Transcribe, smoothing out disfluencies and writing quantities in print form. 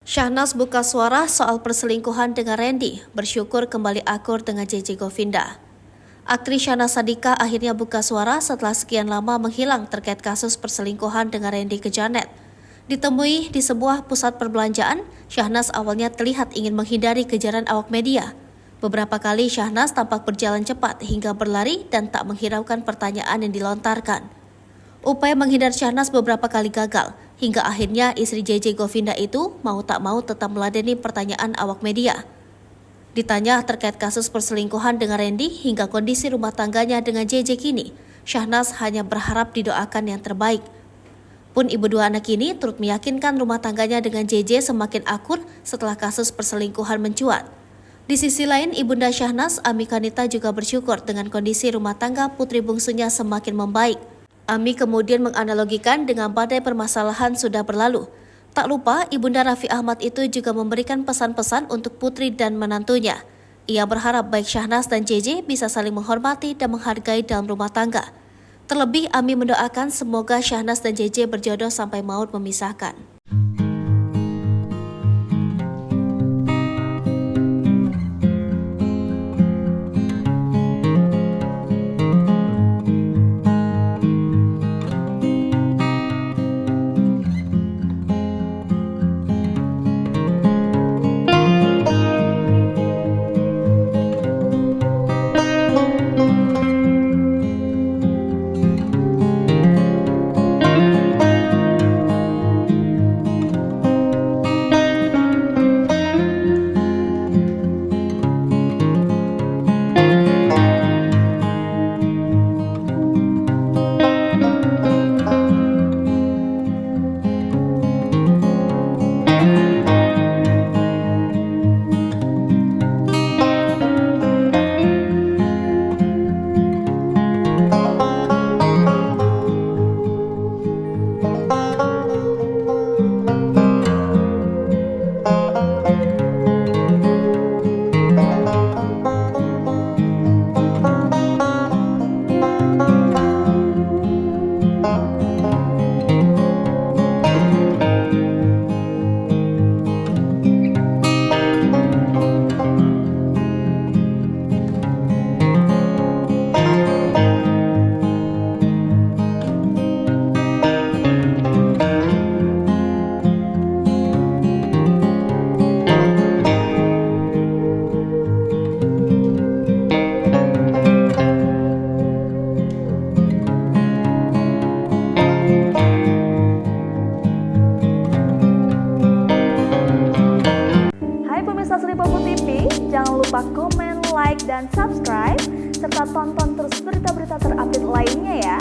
Syahnas buka suara soal perselingkuhan dengan Randy, bersyukur kembali akur dengan JJ Govinda. Aktris Syahnaz Sadiqah akhirnya buka suara setelah sekian lama menghilang terkait kasus perselingkuhan dengan Randy Kejanet. Ditemui di sebuah pusat perbelanjaan, Syahnaz awalnya terlihat ingin menghindari kejaran awak media. Beberapa kali Syahnaz tampak berjalan cepat hingga berlari dan tak menghiraukan pertanyaan yang dilontarkan. Upaya menghindar Syahnaz beberapa kali gagal, hingga akhirnya istri JJ Govinda itu mau tak mau tetap meladeni pertanyaan awak media. Ditanya terkait kasus perselingkuhan dengan Randy hingga kondisi rumah tangganya dengan JJ kini, Syahnaz hanya berharap didoakan yang terbaik. Pun ibu dua anak ini turut meyakinkan rumah tangganya dengan JJ semakin akur setelah kasus perselingkuhan mencuat. Di sisi lain, ibunda Syahnaz, Ami Kanita juga bersyukur dengan kondisi rumah tangga putri bungsunya semakin membaik. Ami kemudian menganalogikan dengan badai permasalahan sudah berlalu. Tak lupa, ibunda Raffi Ahmad itu juga memberikan pesan-pesan untuk putri dan menantunya. Ia berharap baik Syahnaz dan JJ bisa saling menghormati dan menghargai dalam rumah tangga. Terlebih, Ami mendoakan semoga Syahnaz dan JJ berjodoh sampai maut memisahkan. Jangan lupa komen, like, dan subscribe, serta tonton terus berita-berita terupdate lainnya ya.